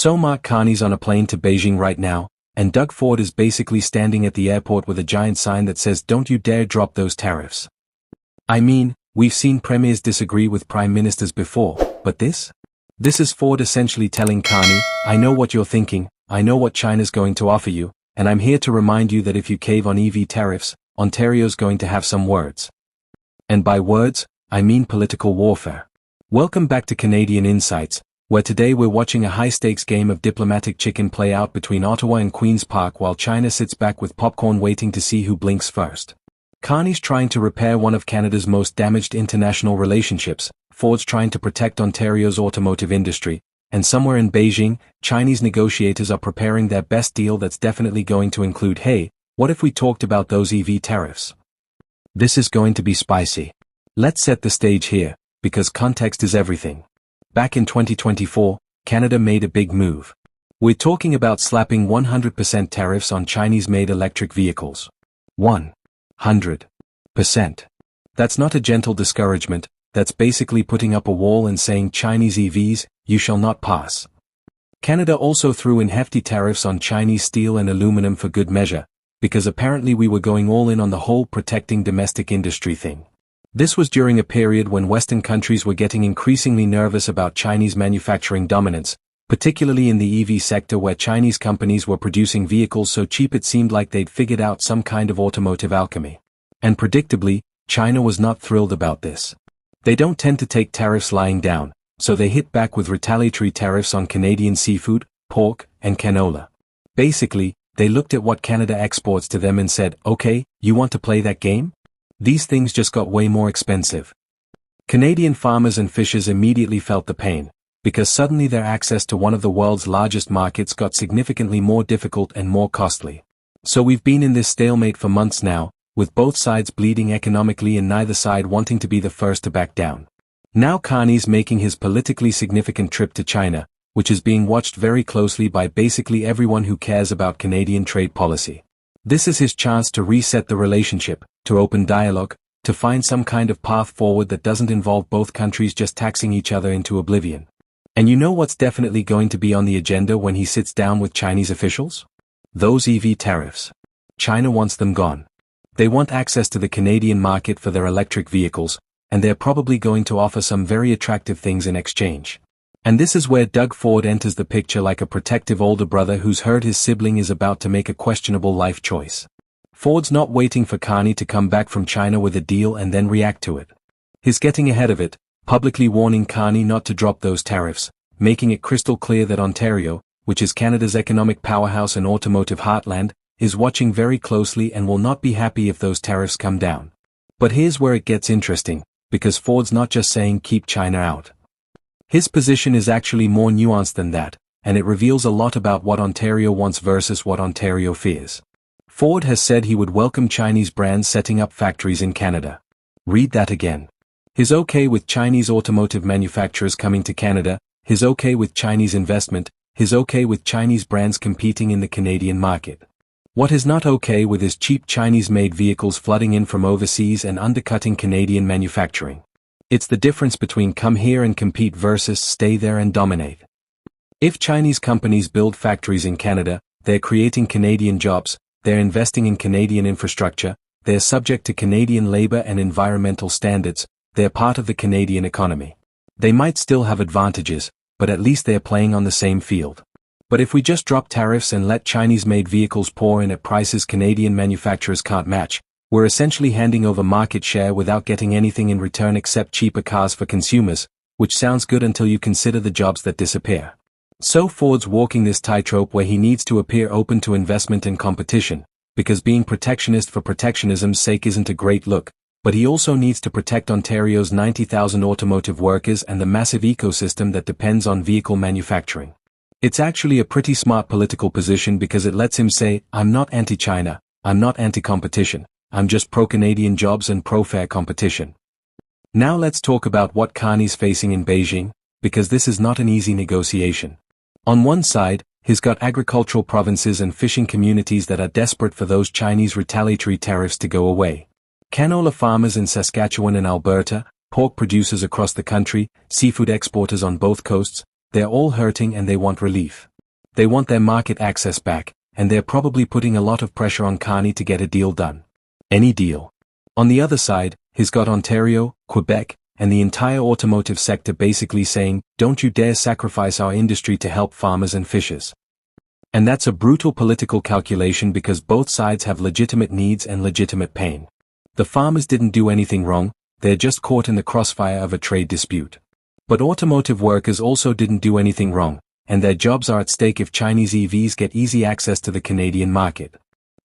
So Mark Carney's on a plane to Beijing right now, and Doug Ford is basically standing at the airport with a giant sign that says don't you dare drop those tariffs. I mean, we've seen premiers disagree with prime ministers before, but this? This is Ford essentially telling Carney, I know what you're thinking, I know what China's going to offer you, and I'm here to remind you that if you cave on EV tariffs, Ontario's going to have some words. And by words, I mean political warfare. Welcome back to Canadian Insights, where today we're watching a high-stakes game of diplomatic chicken play out between Ottawa and Queen's Park while China sits back with popcorn waiting to see who blinks first. Carney's trying to repair one of Canada's most damaged international relationships, Ford's trying to protect Ontario's automotive industry, and somewhere in Beijing, Chinese negotiators are preparing their best deal that's definitely going to include, hey, what if we talked about those EV tariffs? This is going to be spicy. Let's set the stage here, because context is everything. Back in 2024, Canada made a big move. We're talking about slapping 100% tariffs on Chinese-made electric vehicles. 100%. That's not a gentle discouragement, that's basically putting up a wall and saying Chinese EVs, you shall not pass. Canada also threw in hefty tariffs on Chinese steel and aluminum for good measure, because apparently we were going all in on the whole protecting domestic industry thing. This was during a period when Western countries were getting increasingly nervous about Chinese manufacturing dominance, particularly in the EV sector where Chinese companies were producing vehicles so cheap it seemed like they'd figured out some kind of automotive alchemy. And predictably, China was not thrilled about this. They don't tend to take tariffs lying down, so they hit back with retaliatory tariffs on Canadian seafood, pork, and canola. Basically, they looked at what Canada exports to them and said, okay, you want to play that game? These things just got way more expensive. Canadian farmers and fishers immediately felt the pain, because suddenly their access to one of the world's largest markets got significantly more difficult and more costly. So we've been in this stalemate for months now, with both sides bleeding economically and neither side wanting to be the first to back down. Now Carney's making his politically significant trip to China, which is being watched very closely by basically everyone who cares about Canadian trade policy. This is his chance to reset the relationship, to open dialogue, to find some kind of path forward that doesn't involve both countries just taxing each other into oblivion. And you know what's definitely going to be on the agenda when he sits down with Chinese officials? Those EV tariffs. China wants them gone. They want access to the Canadian market for their electric vehicles, and they're probably going to offer some very attractive things in exchange. And this is where Doug Ford enters the picture like a protective older brother who's heard his sibling is about to make a questionable life choice. Ford's not waiting for Carney to come back from China with a deal and then react to it. He's getting ahead of it, publicly warning Carney not to drop those tariffs, making it crystal clear that Ontario, which is Canada's economic powerhouse and automotive heartland, is watching very closely and will not be happy if those tariffs come down. But here's where it gets interesting, because Ford's not just saying keep China out. His position is actually more nuanced than that, and it reveals a lot about what Ontario wants versus what Ontario fears. Ford has said he would welcome Chinese brands setting up factories in Canada. Read that again. He's okay with Chinese automotive manufacturers coming to Canada, he's okay with Chinese investment, he's okay with Chinese brands competing in the Canadian market. What is not okay with is cheap Chinese-made vehicles flooding in from overseas and undercutting Canadian manufacturing. It's the difference between come here and compete versus stay there and dominate. If Chinese companies build factories in Canada, they're creating Canadian jobs, they're investing in Canadian infrastructure, they're subject to Canadian labor and environmental standards, they're part of the Canadian economy. They might still have advantages, but at least they're playing on the same field. But if we just drop tariffs and let Chinese-made vehicles pour in at prices Canadian manufacturers can't match, we're essentially handing over market share without getting anything in return except cheaper cars for consumers, which sounds good until you consider the jobs that disappear. So Ford's walking this tightrope where he needs to appear open to investment and competition, because being protectionist for protectionism's sake isn't a great look, but he also needs to protect Ontario's 90,000 automotive workers and the massive ecosystem that depends on vehicle manufacturing. It's actually a pretty smart political position because it lets him say, I'm not anti-China, I'm not anti-competition, I'm just pro-Canadian jobs and pro-fair competition. Now let's talk about what Carney's facing in Beijing, because this is not an easy negotiation. On one side, he's got agricultural provinces and fishing communities that are desperate for those Chinese retaliatory tariffs to go away. Canola farmers in Saskatchewan and Alberta, pork producers across the country, seafood exporters on both coasts, they're all hurting and they want relief. They want their market access back, and they're probably putting a lot of pressure on Carney to get a deal done. Any deal. On the other side, he's got Ontario, Quebec, and the entire automotive sector basically saying, don't you dare sacrifice our industry to help farmers and fishers. And that's a brutal political calculation because both sides have legitimate needs and legitimate pain. The farmers didn't do anything wrong, they're just caught in the crossfire of a trade dispute. But automotive workers also didn't do anything wrong, and their jobs are at stake if Chinese EVs get easy access to the Canadian market.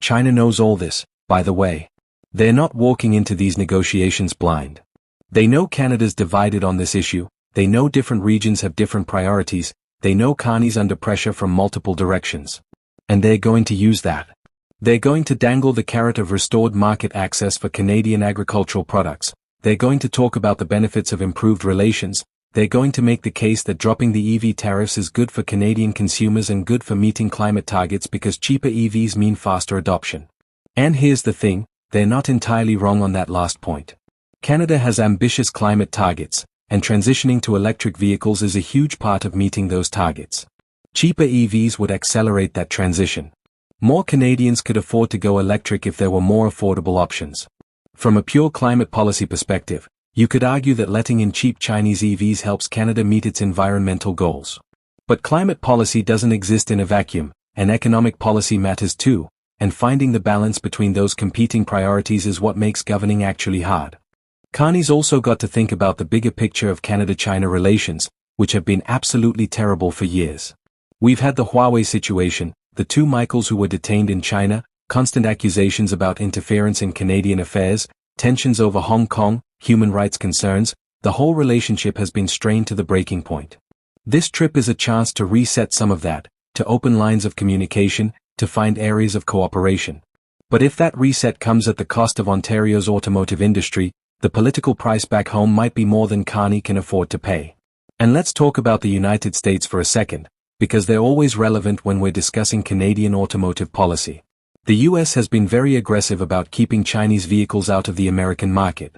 China knows all this, by the way. They're not walking into these negotiations blind. They know Canada's divided on this issue, they know different regions have different priorities, they know Carney's under pressure from multiple directions. And they're going to use that. They're going to dangle the carrot of restored market access for Canadian agricultural products. They're going to talk about the benefits of improved relations. They're going to make the case that dropping the EV tariffs is good for Canadian consumers and good for meeting climate targets because cheaper EVs mean faster adoption. And here's the thing, they're not entirely wrong on that last point. Canada has ambitious climate targets, and transitioning to electric vehicles is a huge part of meeting those targets. Cheaper EVs would accelerate that transition. More Canadians could afford to go electric if there were more affordable options. From a pure climate policy perspective, you could argue that letting in cheap Chinese EVs helps Canada meet its environmental goals. But climate policy doesn't exist in a vacuum, and economic policy matters too, and finding the balance between those competing priorities is what makes governing actually hard. Carney's also got to think about the bigger picture of Canada-China relations, which have been absolutely terrible for years. We've had the Huawei situation, the two Michaels who were detained in China, constant accusations about interference in Canadian affairs, tensions over Hong Kong, human rights concerns, the whole relationship has been strained to the breaking point. This trip is a chance to reset some of that, to open lines of communication, to find areas of cooperation. But if that reset comes at the cost of Ontario's automotive industry, the political price back home might be more than Carney can afford to pay. And let's talk about the United States for a second, because they're always relevant when we're discussing Canadian automotive policy. The US has been very aggressive about keeping Chinese vehicles out of the American market.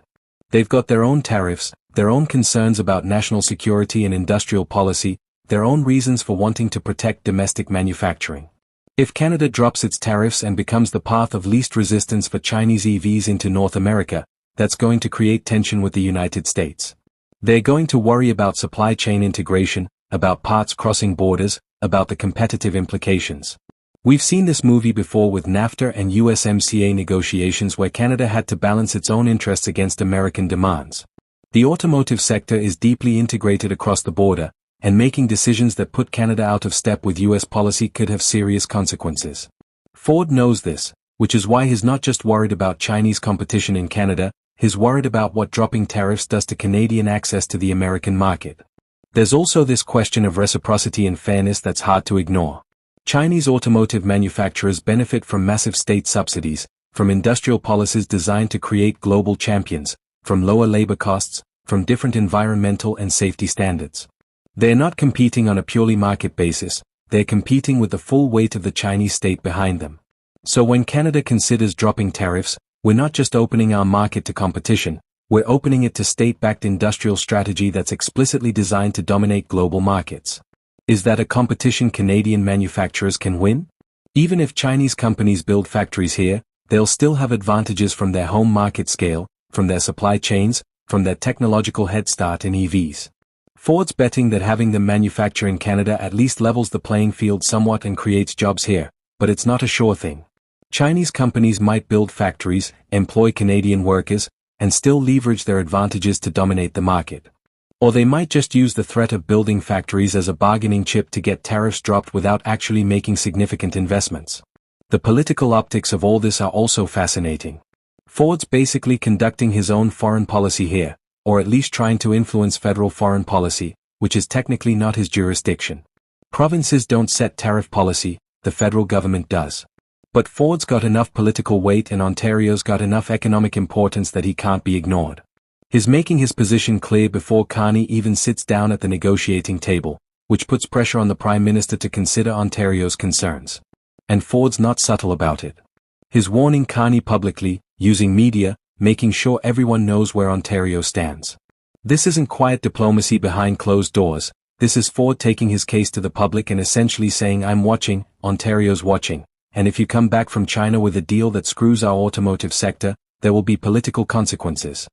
They've got their own tariffs, their own concerns about national security and industrial policy, their own reasons for wanting to protect domestic manufacturing. If Canada drops its tariffs and becomes the path of least resistance for Chinese EVs into North America, that's going to create tension with the United States. They're going to worry about supply chain integration, about parts crossing borders, about the competitive implications. We've seen this movie before with NAFTA and USMCA negotiations where Canada had to balance its own interests against American demands. The automotive sector is deeply integrated across the border, and making decisions that put Canada out of step with US policy could have serious consequences. Ford knows this, which is why he's not just worried about Chinese competition in Canada, he's worried about what dropping tariffs does to Canadian access to the American market. There's also this question of reciprocity and fairness that's hard to ignore. Chinese automotive manufacturers benefit from massive state subsidies, from industrial policies designed to create global champions, from lower labor costs, from different environmental and safety standards. They're not competing on a purely market basis, they're competing with the full weight of the Chinese state behind them. So when Canada considers dropping tariffs, we're not just opening our market to competition, we're opening it to state-backed industrial strategy that's explicitly designed to dominate global markets. Is that a competition Canadian manufacturers can win? Even if Chinese companies build factories here, they'll still have advantages from their home market scale, from their supply chains, from their technological head start in EVs. Ford's betting that having them manufacture in Canada at least levels the playing field somewhat and creates jobs here, but it's not a sure thing. Chinese companies might build factories, employ Canadian workers, and still leverage their advantages to dominate the market. Or they might just use the threat of building factories as a bargaining chip to get tariffs dropped without actually making significant investments. The political optics of all this are also fascinating. Ford's basically conducting his own foreign policy here, or at least trying to influence federal foreign policy, which is technically not his jurisdiction. Provinces don't set tariff policy, the federal government does. But Ford's got enough political weight and Ontario's got enough economic importance that he can't be ignored. He's making his position clear before Carney even sits down at the negotiating table, which puts pressure on the Prime Minister to consider Ontario's concerns. And Ford's not subtle about it. He's warning Carney publicly, using media, making sure everyone knows where Ontario stands. This isn't quiet diplomacy behind closed doors, This is Ford taking his case to the public and essentially saying I'm watching, Ontario's watching, and if you come back from China with a deal that screws our automotive sector, there will be political consequences.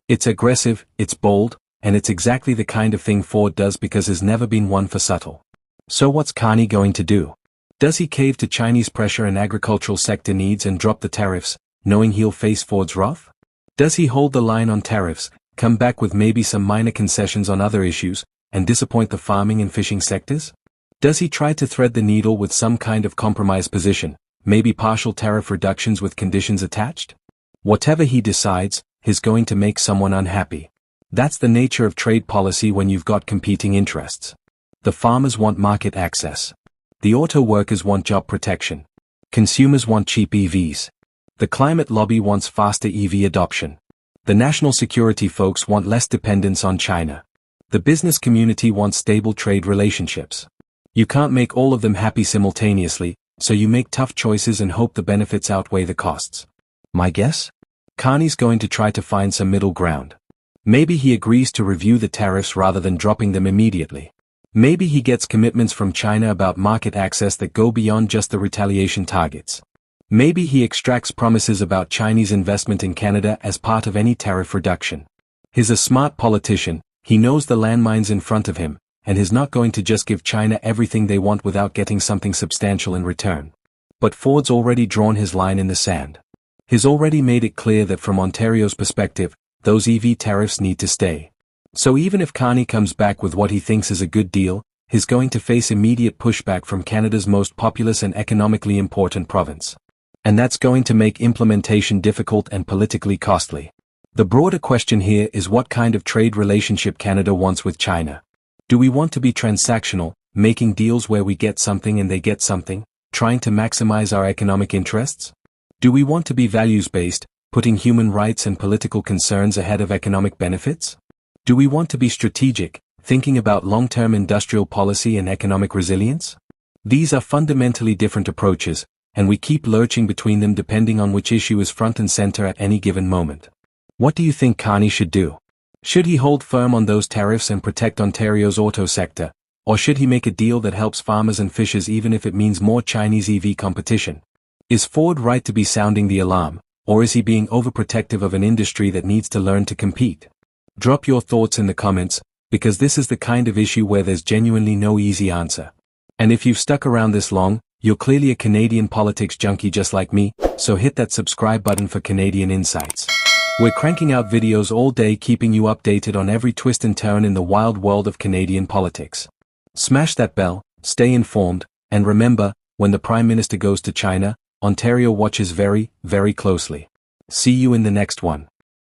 It's aggressive, it's bold, and it's exactly the kind of thing Ford does because there's never been one for subtle. So what's Carney going to do? Does he cave to Chinese pressure and agricultural sector needs and drop the tariffs, knowing he'll face Ford's wrath? Does he hold the line on tariffs, come back with maybe some minor concessions on other issues, and disappoint the farming and fishing sectors? Does he try to thread the needle with some kind of compromise position, maybe partial tariff reductions with conditions attached? Whatever he decides, he's going to make someone unhappy. That's the nature of trade policy when you've got competing interests. The farmers want market access. The auto workers want job protection. Consumers want cheap EVs. The climate lobby wants faster EV adoption. The national security folks want less dependence on China. The business community wants stable trade relationships. You can't make all of them happy simultaneously, so you make tough choices and hope the benefits outweigh the costs. My guess? Carney's going to try to find some middle ground. Maybe he agrees to review the tariffs rather than dropping them immediately. Maybe he gets commitments from China about market access that go beyond just the retaliation targets. Maybe he extracts promises about Chinese investment in Canada as part of any tariff reduction. He's a smart politician, he knows the landmines in front of him, and he's not going to just give China everything they want without getting something substantial in return. But Ford's already drawn his line in the sand. He's already made it clear that from Ontario's perspective, those EV tariffs need to stay. So even if Carney comes back with what he thinks is a good deal, he's going to face immediate pushback from Canada's most populous and economically important province. And that's going to make implementation difficult and politically costly. The broader question here is what kind of trade relationship Canada wants with China. Do we want to be transactional, making deals where we get something and they get something, trying to maximize our economic interests? Do we want to be values-based, putting human rights and political concerns ahead of economic benefits? Do we want to be strategic, thinking about long-term industrial policy and economic resilience? These are fundamentally different approaches, and we keep lurching between them depending on which issue is front and center at any given moment. What do you think Carney should do? Should he hold firm on those tariffs and protect Ontario's auto sector, or should he make a deal that helps farmers and fishers even if it means more Chinese EV competition? Is Ford right to be sounding the alarm, or is he being overprotective of an industry that needs to learn to compete? Drop your thoughts in the comments, because this is the kind of issue where there's genuinely no easy answer. And if you've stuck around this long, you're clearly a Canadian politics junkie just like me, so hit that subscribe button for Canadian insights. We're cranking out videos all day keeping you updated on every twist and turn in the wild world of Canadian politics. Smash that bell, stay informed, and remember, when the Prime Minister goes to China, Ontario watches very, very closely. See you in the next one.